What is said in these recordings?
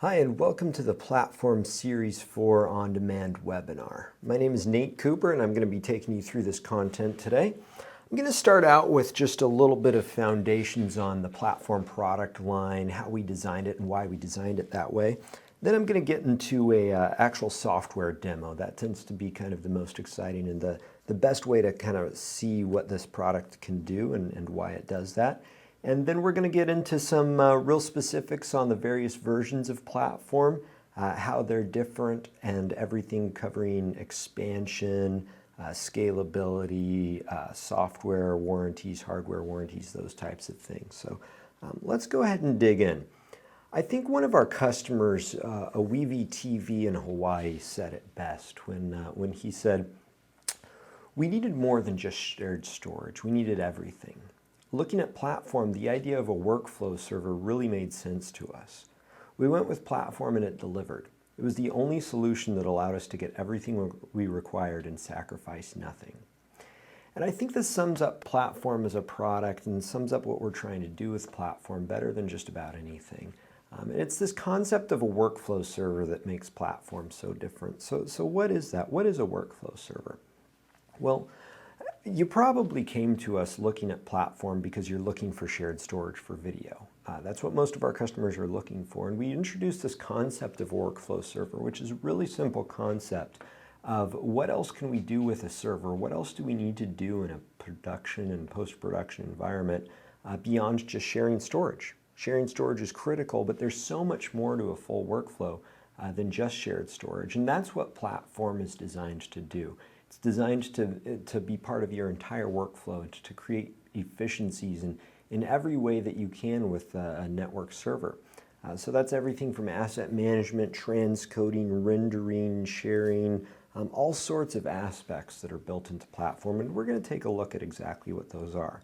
Hi, and welcome to the Platform Series 4 on-demand webinar. My name is Nate Cooper, and I'm going to be taking you through this content today. I'm going to start out with just a little bit of foundations on the platform product line, how we designed it and why we designed it that way. Then I'm going to get into a actual software demo. That tends to be kind of the most exciting and the best way to kind of see what this product can do and why it does that. And then we're going to get into some real specifics on the various versions of platform, how they're different, and everything covering expansion, scalability, software warranties, hardware warranties, those types of things. So let's go ahead and dig in. I think one of our customers, Awivi TV in Hawaii, said it best when he said, "We needed more than just shared storage. We needed everything." Looking at platform, the idea of a workflow server really made sense to us. We went with platform and it delivered. It was the only solution that allowed us to get everything we required and sacrifice nothing. And I think this sums up platform as a product and sums up what we're trying to do with platform better than just about anything. And it's this concept of a workflow server that makes platform so different. So what is that? What is a workflow server? Well, you probably came to us looking at platform because you're looking for shared storage for video. That's what most of our customers are looking for. And we introduced this concept of workflow server, which is a really simple concept of what else can we do with a server? What else do we need to do in a production and post-production environment beyond just sharing storage? Sharing storage is critical, but there's so much more to a full workflow than just shared storage. And that's what platform is designed to do. It's designed to be part of your entire workflow and to create efficiencies in every way that you can with a network server. So that's everything from asset management, transcoding, rendering, sharing, all sorts of aspects that are built into platform. And we're going to take a look at exactly what those are.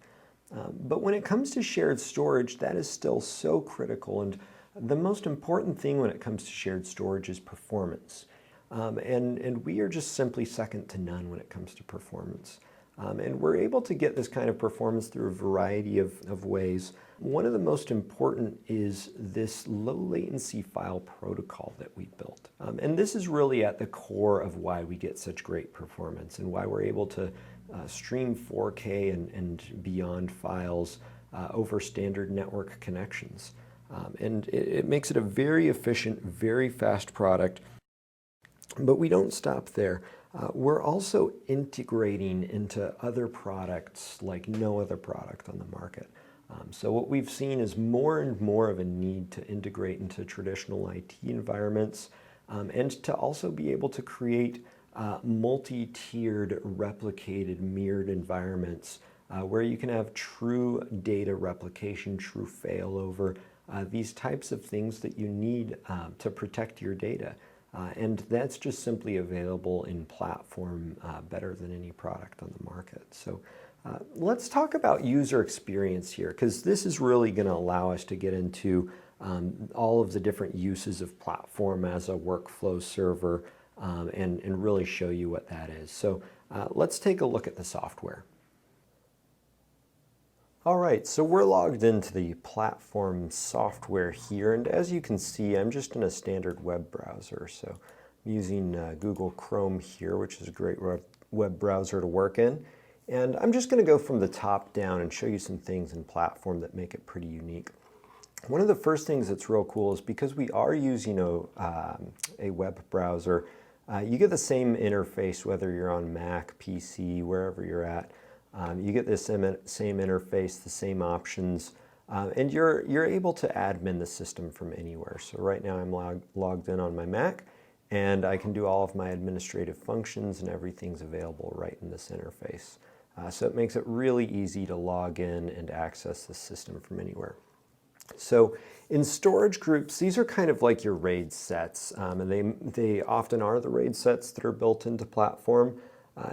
But when it comes to shared storage, that is still so critical. And the most important thing when it comes to shared storage is performance. And we are just simply second to none when it comes to performance. And we're able to get this kind of performance through a variety of ways. One of the most important is this low latency file protocol that we built. And this is really at the core of why we get such great performance and why we're able to stream 4K and beyond files over standard network connections. And it makes it a very efficient, very fast product. But we don't stop there. We're also integrating into other products like no other product on the market. So what we've seen is more and more of a need to integrate into traditional IT environments and to also be able to create multi-tiered, replicated, mirrored environments where you can have true data replication, true failover, these types of things that you need to protect your data. And that's just simply available in platform better than any product on the market. So let's talk about user experience here, because this is really going to allow us to get into all of the different uses of platform as a workflow server and really show you what that is. So let's take a look at the software. All right, so we're logged into the platform software here, and as you can see, I'm just in a standard web browser. So I'm using Google Chrome here, which is a great web browser to work in. And I'm just going to go from the top down and show you some things in platform that make it pretty unique. One of the first things that's real cool is because we are using a web browser, you get the same interface whether you're on Mac, PC, wherever you're at. You get this same interface, the same options, and you're able to admin the system from anywhere. So right now I'm logged in on my Mac, and I can do all of my administrative functions, and everything's available right in this interface. So it makes it really easy to log in and access the system from anywhere. So in storage groups, these are kind of like your RAID sets, and they often are the RAID sets that are built into platform.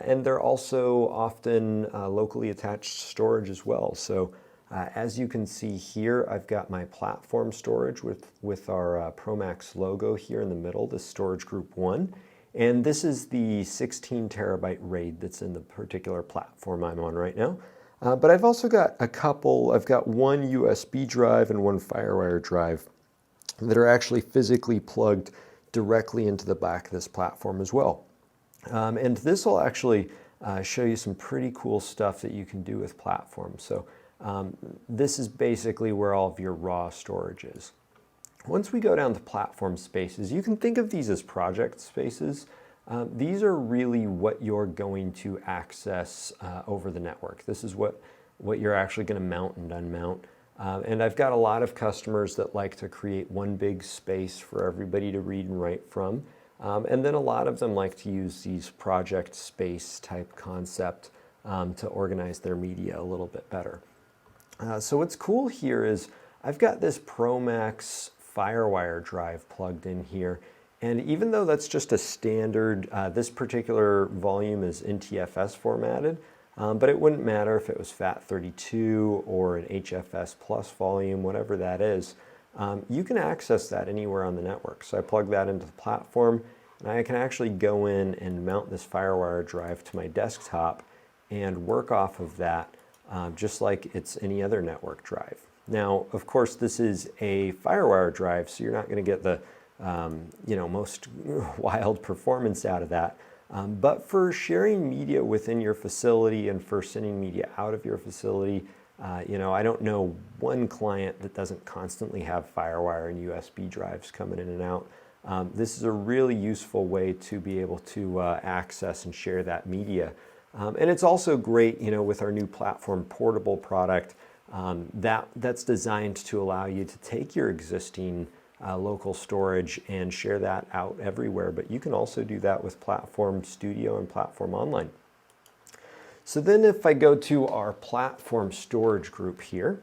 And they're also often locally attached storage as well. So as you can see here, I've got my platform storage with our ProMax logo here in the middle, this storage group 1. And this is the 16 terabyte RAID that's in the particular platform I'm on right now. But I've also got I've got one USB drive and one FireWire drive that are actually physically plugged directly into the back of this platform as well. And this will actually show you some pretty cool stuff that you can do with platforms. So this is basically where all of your raw storage is. Once we go down to platform spaces, you can think of these as project spaces. These are really what you're going to access over the network. This is what you're actually going to mount and unmount. And I've got a lot of customers that like to create one big space for everybody to read and write from. And then a lot of them like to use these project space type concept to organize their media a little bit better. So what's cool here is I've got this ProMax FireWire drive plugged in here. And even though that's just a standard, this particular volume is NTFS formatted, but it wouldn't matter if it was FAT32 or an HFS plus volume, whatever that is. You can access that anywhere on the network. So I plug that into the platform, and I can actually go in and mount this FireWire drive to my desktop and work off of that just like it's any other network drive. Now, of course, this is a FireWire drive, so you're not going to get the most wild performance out of that. But for sharing media within your facility and for sending media out of your facility, I don't know one client that doesn't constantly have FireWire and USB drives coming in and out. This is a really useful way to be able to access and share that media. And it's also great, with our new platform portable product, that's designed to allow you to take your existing local storage and share that out everywhere. But you can also do that with Platform Studio and Platform Online. So then if I go to our platform storage group here,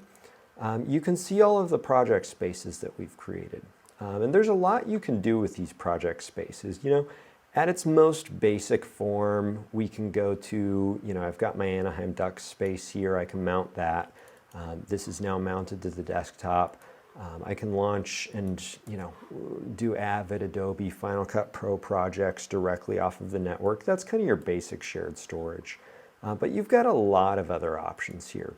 you can see all of the project spaces that we've created. And there's a lot you can do with these project spaces. At its most basic form, we can go to, I've got my Anaheim Ducks space here. I can mount that. This is now mounted to the desktop. I can launch and, do Avid, Adobe, Final Cut Pro projects directly off of the network. That's kind of your basic shared storage. But you've got a lot of other options here.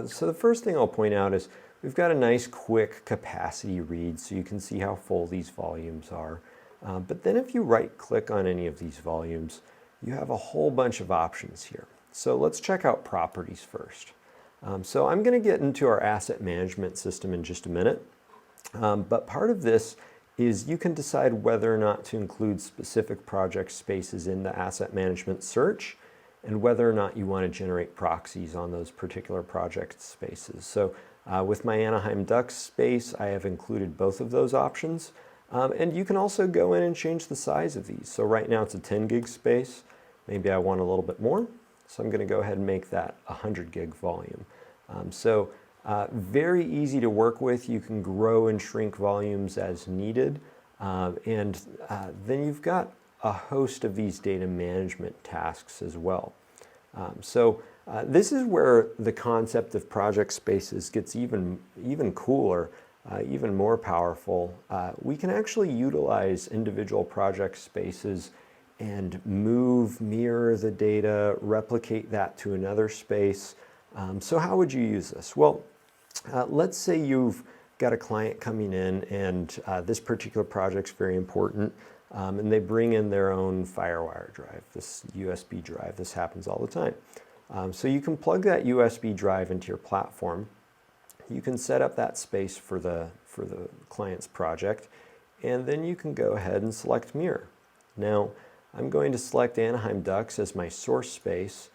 So the first thing I'll point out is we've got a nice quick capacity read so you can see how full these volumes are. But then if you right click on any of these volumes, you have a whole bunch of options here. So let's check out properties first. So I'm going to get into our asset management system in just a minute. But part of this is you can decide whether or not to include specific project spaces in the asset management search and whether or not you want to generate proxies on those particular project spaces. So with my Anaheim Ducks space, I have included both of those options. And you can also go in and change the size of these. So right now it's a 10 gig space. Maybe I want a little bit more. So I'm going to go ahead and make that 100 gig volume. Very easy to work with. You can grow and shrink volumes as needed. Then you've got a host of these data management tasks as well. This is where the concept of project spaces gets even cooler, even more powerful. We can actually utilize individual project spaces and mirror the data, replicate that to another space. So how would you use this? Well, let's say you've got a client coming in and this particular project's very important, and they bring in their own FireWire drive, this USB drive. This happens all the time. So you can plug that USB drive into your platform. You can set up that space for the client's project, and then you can go ahead and select mirror. Now, I'm going to select Anaheim Ducks as my source space,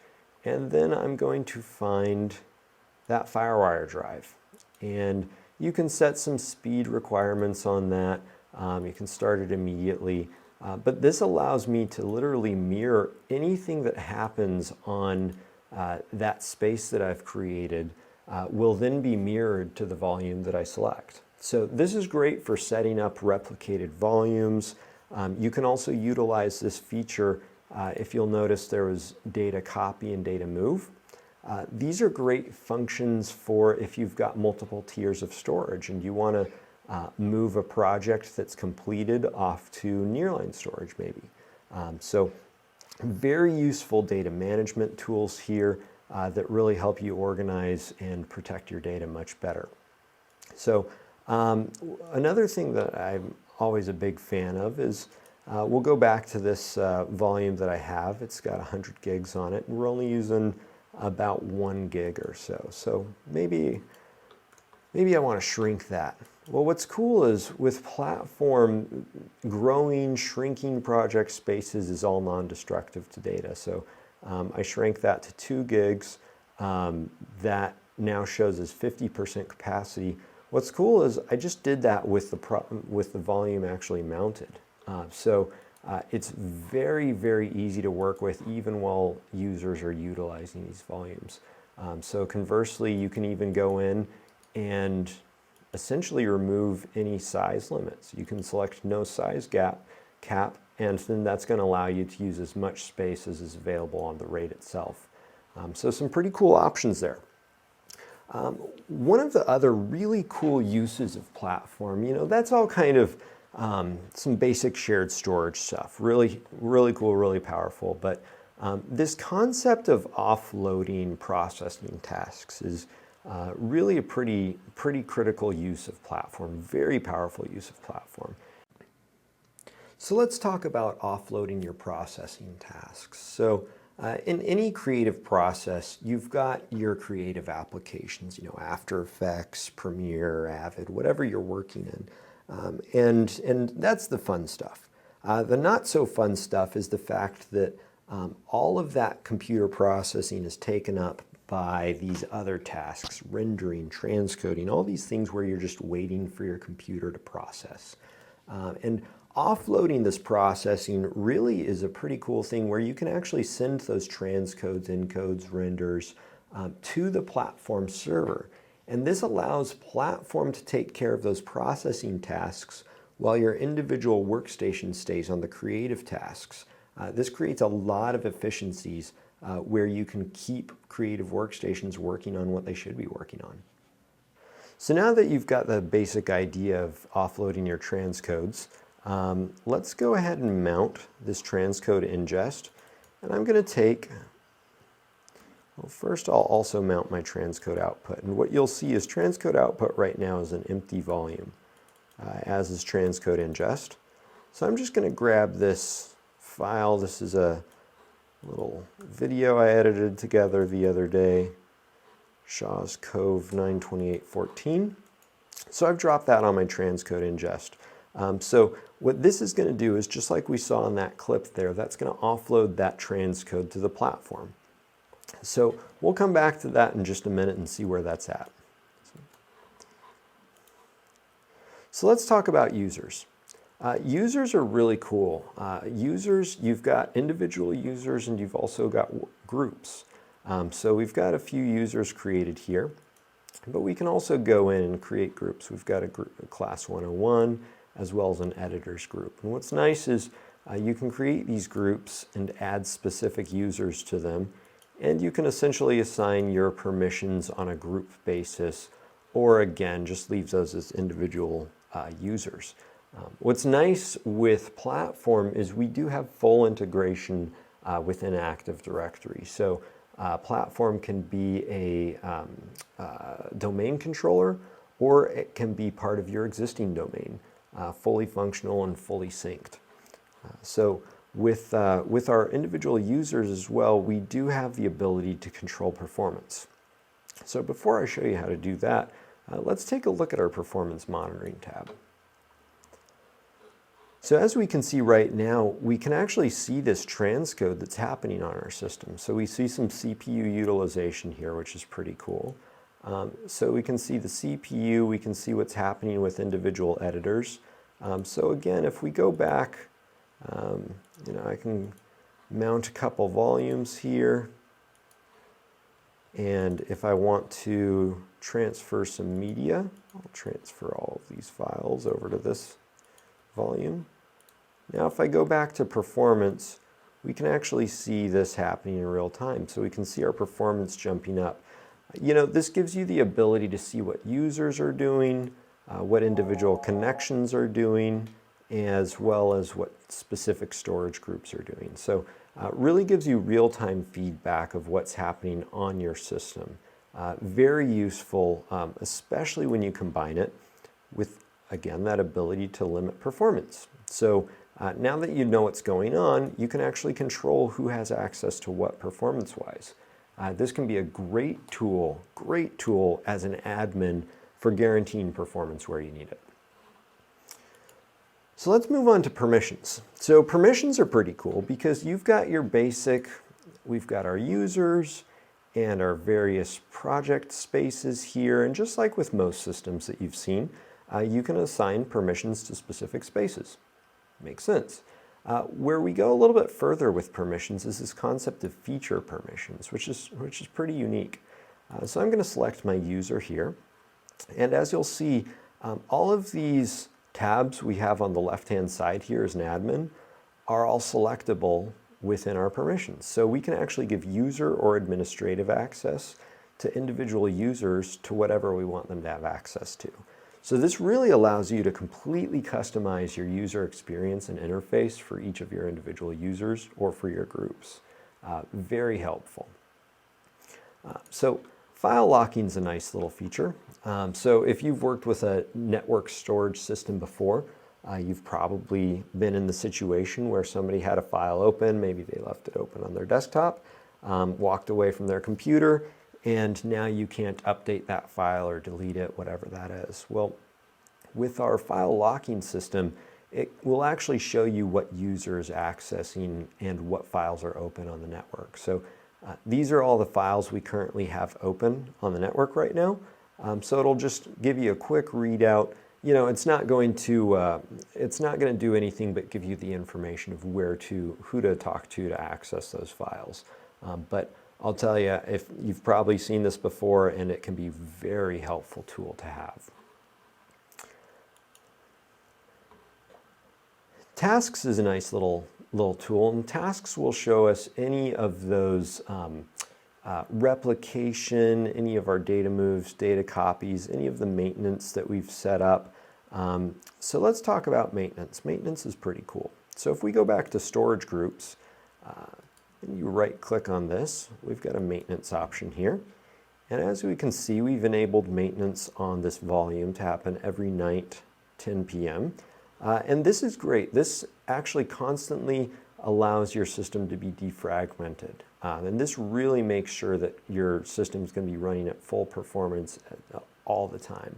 and then I'm going to find that FireWire drive. And you can set some speed requirements on that. You can start it immediately. But this allows me to literally mirror anything that happens on that space that I've created will then be mirrored to the volume that I select. So this is great for setting up replicated volumes. You can also utilize this feature. If you'll notice, there was data copy and data move. These are great functions for if you've got multiple tiers of storage and you want to move a project that's completed off to nearline storage maybe. So very useful data management tools here that really help you organize and protect your data much better. So Another thing that I'm always a big fan of is we'll go back to this volume that I have. It's got 100 gigs on it. We're only using about 1 gig or so. So maybe I want to shrink that. Well, what's cool is with Platform, growing, shrinking project spaces is all non-destructive to data. So I shrank that to 2 gigs. That now shows as 50% capacity. What's cool is I just did that with the volume actually mounted. It's very, very easy to work with even while users are utilizing these volumes. So conversely, you can even go in and essentially remove any size limits. You can select no size cap, and then that's going to allow you to use as much space as is available on the RAID itself. So some pretty cool options there. One of the other really cool uses of Platform, that's all kind of some basic shared storage stuff. Really, really cool, really powerful. But this concept of offloading processing tasks is really a pretty critical use of Platform, very powerful use of Platform. So let's talk about offloading your processing tasks. So in any creative process, you've got your creative applications, After Effects, Premiere, Avid, whatever you're working in. And that's the fun stuff. The not so fun stuff is the fact that all of that computer processing is taken up by these other tasks, rendering, transcoding, all these things where you're just waiting for your computer to process. And offloading this processing really is a pretty cool thing where you can actually send those transcodes, encodes, renders to the Platform server. And this allows Platform to take care of those processing tasks while your individual workstation stays on the creative tasks. This creates a lot of efficiencies where you can keep creative workstations working on what they should be working on. So now that you've got the basic idea of offloading your transcodes, let's go ahead and mount this transcode ingest. And I'm going to take, well, first I'll also mount my transcode output. And what you'll see is transcode output right now is an empty volume, as is transcode ingest. So I'm just going to grab this file. This is a little video I edited together the other day, Shaw's Cove 92814. So I've dropped that on my transcode ingest. So what this is going to do is, just like we saw in that clip there, that's going to offload that transcode to the Platform. So we'll come back to that in just a minute and see where that's at. So let's talk about users. Users are really cool. Users, you've got individual users and you've also got groups. So we've got a few users created here, but we can also go in and create groups. We've got a class 101 as well as an editors group. And what's nice is you can create these groups and add specific users to them, and you can essentially assign your permissions on a group basis, or again, just leave those as individual users. What's nice with Platform is we do have full integration within Active Directory. So Platform can be a domain controller, or it can be part of your existing domain, fully functional and fully synced. So with our individual users as well, we do have the ability to control performance. So before I show you how to do that, let's take a look at our performance monitoring tab. So as we can see right now, we can actually see this transcode that's happening on our system. So we see some CPU utilization here, which is pretty cool. So we can see the CPU, we can see what's happening with individual editors. So again, if we go back, I can mount a couple volumes here. And if I want to transfer some media, I'll transfer all of these files over to this volume. Now if I go back to performance, we can actually see this happening in real time. So we can see our performance jumping up. This gives you the ability to see what users are doing, what individual connections are doing, as well as what specific storage groups are doing. So really gives you real-time feedback of what's happening on your system. Very useful, especially when you combine it with, again, that ability to limit performance. So now that you know what's going on, you can actually control who has access to what performance-wise. This can be a great tool as an admin for guaranteeing performance where you need it. So let's move on to permissions. So permissions are pretty cool because you've got your basic, we've got our users and our various project spaces here. And just like with most systems that you've seen, you can assign permissions to specific spaces. Makes sense. Where we go a little bit further with permissions is this concept of feature permissions, which is pretty unique. So I'm going to select my user here. And as you'll see, all of these tabs we have on the left-hand side here as an admin are all selectable within our permissions. So we can actually give user or administrative access to individual users to whatever we want them to have access to. So this really allows you to completely customize your user experience and interface for each of your individual users or for your groups. Very helpful. So file locking is a nice little feature. So if you've worked with a network storage system before, you've probably been in the situation where somebody had a file open, maybe they left it open on their desktop, walked away from their computer, and now you can't update that file or delete it, whatever that is. Well, with our file locking system, it will actually show you what user is accessing and what files are open on the network. So these are all the files we currently have open on the network right now. So it'll just give you a quick readout. You know, it's not going to do anything but give you the information of who to talk to access those files. But I'll tell you, if you've probably seen this before, and it can be a very helpful tool to have. Tasks is a nice little tool, and tasks will show us any of those replication, any of our data moves, data copies, any of the maintenance that we've set up. So let's talk about maintenance. Maintenance is pretty cool. So if we go back to storage groups, and you right click on this, we've got a maintenance option here. And as we can see, we've enabled maintenance on this volume to happen every night, 10 p.m. And this is great. This actually constantly allows your system to be defragmented. And this really makes sure that your system is going to be running at full performance all the time.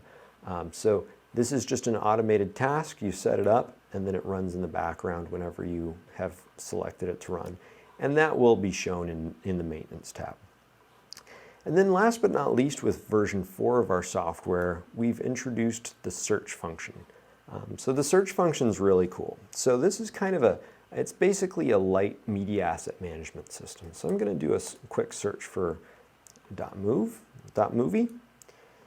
So this is just an automated task. You set it up, and then it runs in the background whenever you have selected it to run. And that will be shown in the maintenance tab. And then last but not least, with version 4 of our software, we've introduced the search function. So the search function is really cool. So this is kind of it's basically a light media asset management system. So I'm going to do a quick search for .movie.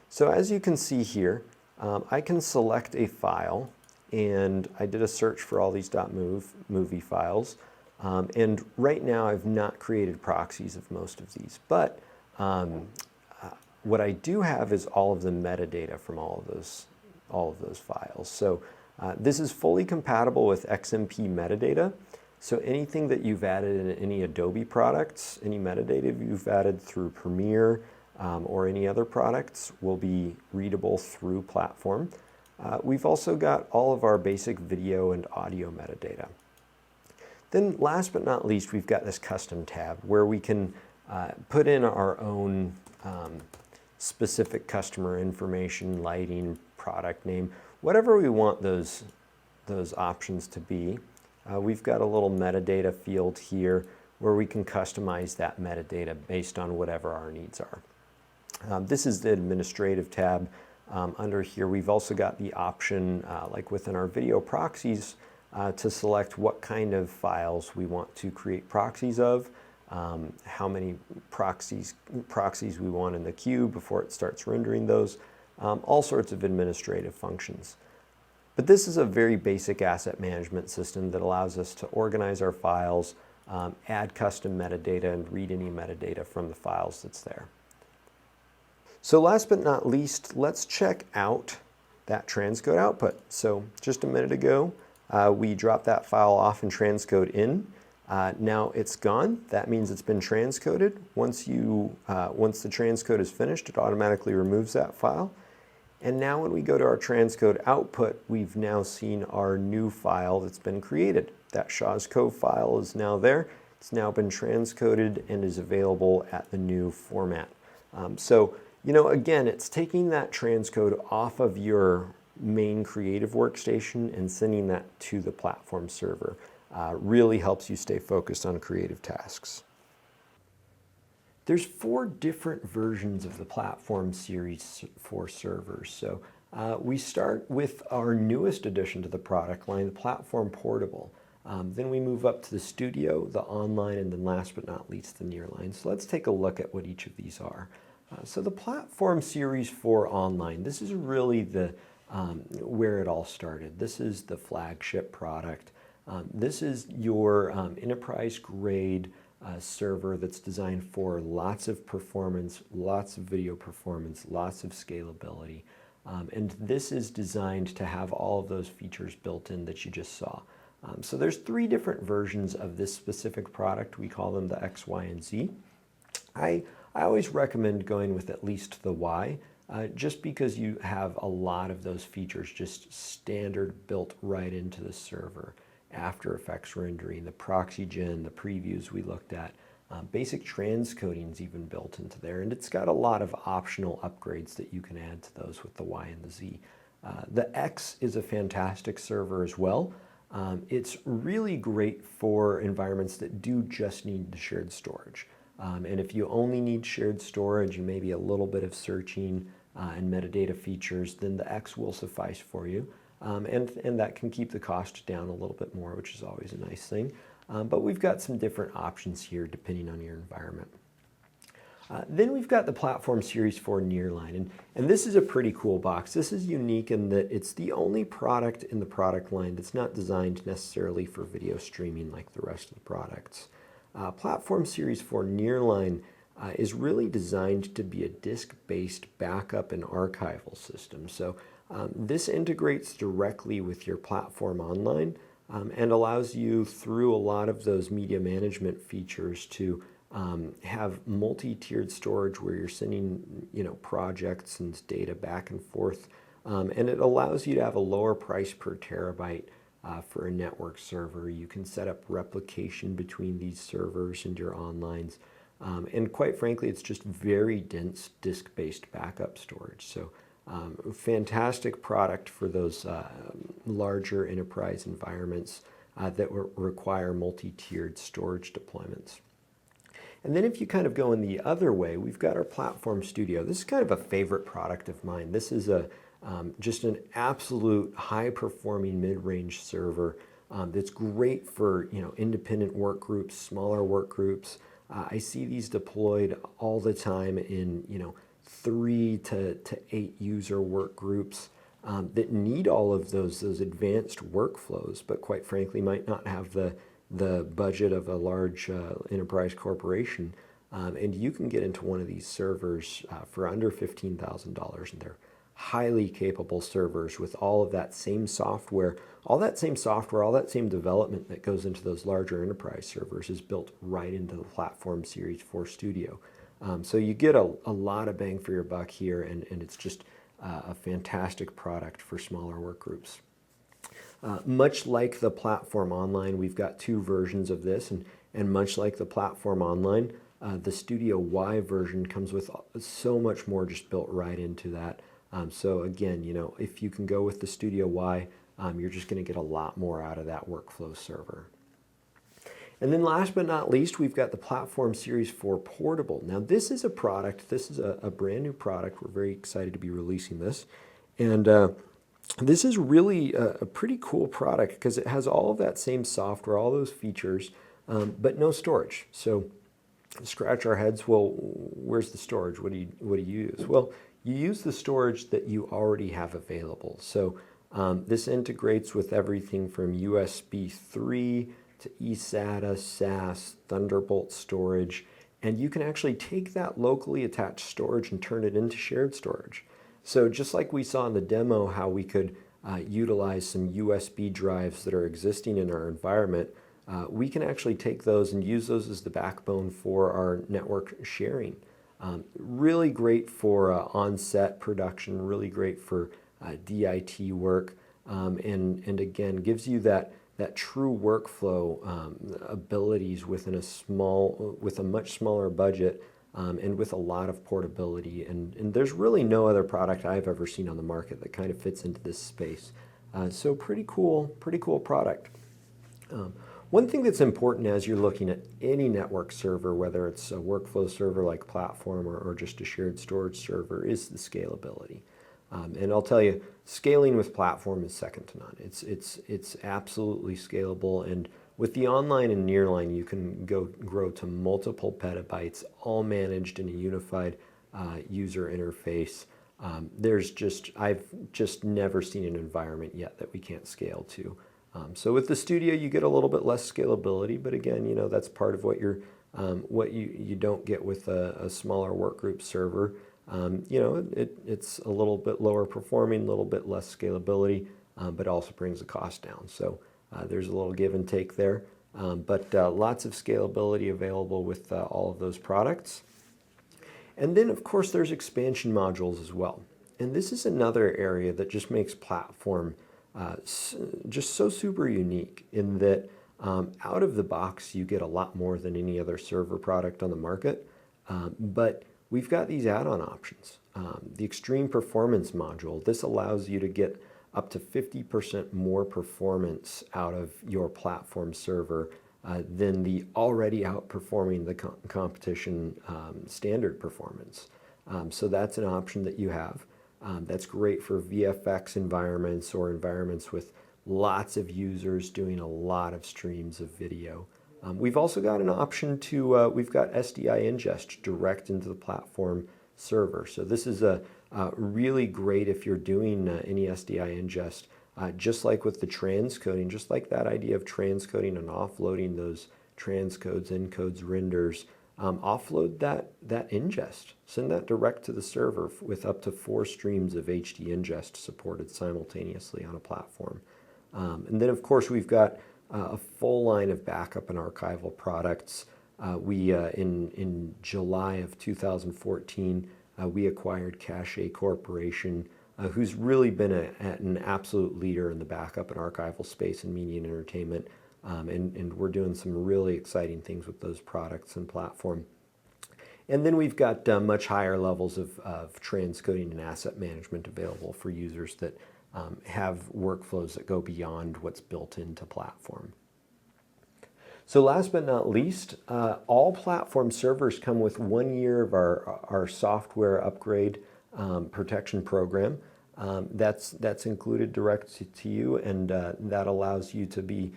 So as you can see here, I can select a file, and I did a search for all these .movie files. And right now I've not created proxies of most of these, but what I do have is all of the metadata from all of those files. So this is fully compatible with XMP metadata. So anything that you've added in any Adobe products, any metadata you've added through Premiere or any other products will be readable through Platform. We've also got all of our basic video and audio metadata. Then last but not least, we've got this custom tab where we can put in our own specific customer information, lighting, product name, whatever we want those options to be. We've got a little metadata field here where we can customize that metadata based on whatever our needs are. This is the administrative tab. Under here, we've also got the option, like within our video proxies, to select what kind of files we want to create proxies of, how many proxies we want in the queue before it starts rendering those, all sorts of administrative functions. But this is a very basic asset management system that allows us to organize our files, add custom metadata, and read any metadata from the files that's there. So last but not least, let's check out that transcode output. So just a minute ago, we dropped that file off and transcode in. Now it's gone. That means it's been transcoded. Once the transcode is finished, it automatically removes that file. And now when we go to our transcode output, we've now seen our new file that's been created. That SHASCO file is now there. It's now been transcoded and is available at the new format. So, again, it's taking that transcode off of your main creative workstation and sending that to the platform server. Really helps you stay focused on creative tasks. There's 4 different versions of the Platform Series 4 servers. So we start with our newest addition to the product line, the Platform Portable. Then we move up to the Studio, the Online, and then last but not least, the Nearline. So let's take a look at what each of these are. So the Platform Series 4 Online, this is really the where it all started. This is the flagship product. This is your enterprise-grade server that's designed for lots of performance, lots of video performance, lots of scalability. And this is designed to have all of those features built in that you just saw. So there's 3 different versions of this specific product. We call them the X, Y, and Z. I always recommend going with at least the Y, just because you have a lot of those features just standard built right into the server. After Effects rendering, the proxy gen, the previews we looked at, basic transcoding is even built into there, and it's got a lot of optional upgrades that you can add to those with the Y and the Z. The X is a fantastic server as well. It's really great for environments that do just need the shared storage. And if you only need shared storage and maybe a little bit of searching and metadata features, then the X will suffice for you. And that can keep the cost down a little bit more, which is always a nice thing. But we've got some different options here depending on your environment. Then we've got the Platform Series 4 Nearline, and this is a pretty cool box. This is unique in that it's the only product in the product line that's not designed necessarily for video streaming like the rest of the products. Platform Series 4 Nearline is really designed to be a disk-based backup and archival system. So this integrates directly with your Platform Online and allows you through a lot of those media management features to have multi-tiered storage where you're sending projects and data back and forth, and it allows you to have a lower price per terabyte for a network server. You can set up replication between these servers and your onlines, and quite frankly it's just very dense disk-based backup storage. So fantastic product for those larger enterprise environments that require multi-tiered storage deployments. And then if you kind of go in the other way, we've got our Platform Studio. This is kind of a favorite product of mine. This is just an absolute high-performing mid-range server that's great for independent work groups, smaller work groups. I see these deployed all the time in 3 to 8 user work groups that need all of those advanced workflows, but quite frankly might not have the budget of a large enterprise corporation. And you can get into one of these servers for under $15,000, and they're highly capable servers with all of that same software, all that same development that goes into those larger enterprise servers is built right into the Platform Series 4 Studio. So you get a lot of bang for your buck here, and it's just a fantastic product for smaller work groups. Much like the Platform Online, we've got 2 versions of this, and much like the Platform Online, the Studio Y version comes with so much more just built right into that. So again, if you can go with the Studio Y, you're just going to get a lot more out of that workflow server. And then last but not least, we've got the Platform Series 4 Portable. Now this is a product, this is a brand new product. We're very excited to be releasing this. And this is really a pretty cool product because it has all of that same software, all those features, but no storage. So scratch our heads, well, where's the storage? What do you use? Well, you use the storage that you already have available. So this integrates with everything from USB 3 to eSATA, SAS, Thunderbolt storage, and you can actually take that locally attached storage and turn it into shared storage. So just like we saw in the demo how we could utilize some USB drives that are existing in our environment, we can actually take those and use those as the backbone for our network sharing. Really great for on-set production, really great for DIT work, and again, gives you that true workflow abilities within with a much smaller budget, and with a lot of portability. And there's really no other product I've ever seen on the market that kind of fits into this space. So pretty cool product. One thing that's important as you're looking at any network server, whether it's a workflow server like Platform or just a shared storage server, is the scalability. And I'll tell you, scaling with Platform is second to none. It's absolutely scalable, and with the online and nearline, you can grow to multiple petabytes, all managed in a unified user interface. I've just never seen an environment yet that we can't scale to. So with the Studio, you get a little bit less scalability, but again, you know, that's part of what you don't get with a smaller workgroup server. You know, it's a little bit lower performing, a little bit less scalability, but also brings the cost down. So there's a little give and take there, but lots of scalability available with all of those products. And then, of course, there's expansion modules as well. And this is another area that just makes Platform just so super unique in that out of the box, you get a lot more than any other server product on the market, but we've got these add-on options. The Extreme Performance module, this allows you to get up to 50% more performance out of your Platform server than the already outperforming the competition standard performance. So that's an option that you have. That's great for VFX environments or environments with lots of users doing a lot of streams of video. We've also got an option to, we've got SDI ingest direct into the Platform server. So this is really great if you're doing any SDI ingest, just like with the transcoding, just like that idea of transcoding and offloading those transcodes, encodes, renders. Offload that ingest, send that direct to the server with up to 4 streams of HD ingest supported simultaneously on a Platform. And then, of course, we've got a full line of backup and archival products. In July of 2014, we acquired Cache Corporation, who's really been an absolute leader in the backup and archival space in media and entertainment. And we're doing some really exciting things with those products and Platform. And then we've got much higher levels of transcoding and asset management available for users that have workflows that go beyond what's built into Platform. So last but not least, all Platform servers come with 1 year of our software upgrade protection program. That's included direct to you, and that allows you to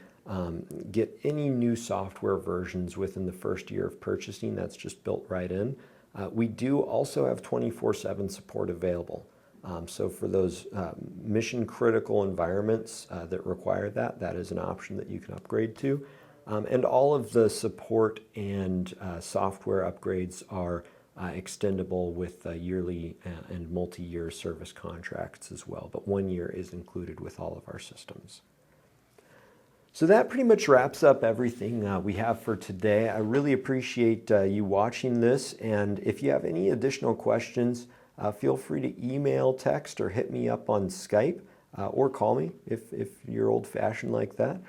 get any new software versions within the first year of purchasing. That's just built right in. We do also have 24/7 support available. So for those mission critical environments that require that is an option that you can upgrade to. And all of the support and software upgrades are extendable with yearly and multi-year service contracts as well. But 1 year is included with all of our systems. So that pretty much wraps up everything we have for today. I really appreciate you watching this, and if you have any additional questions, feel free to email, text, or hit me up on Skype, or call me if you're old-fashioned like that.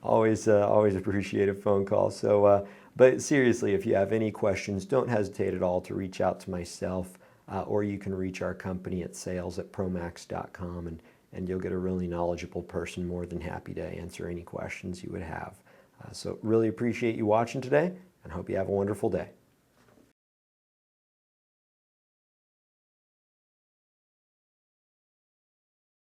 Always appreciate a phone call. So, but seriously, if you have any questions, don't hesitate at all to reach out to myself, or you can reach our company at sales@promax.com, and you'll get a really knowledgeable person more than happy to answer any questions you would have. So really appreciate you watching today, and hope you have a wonderful day.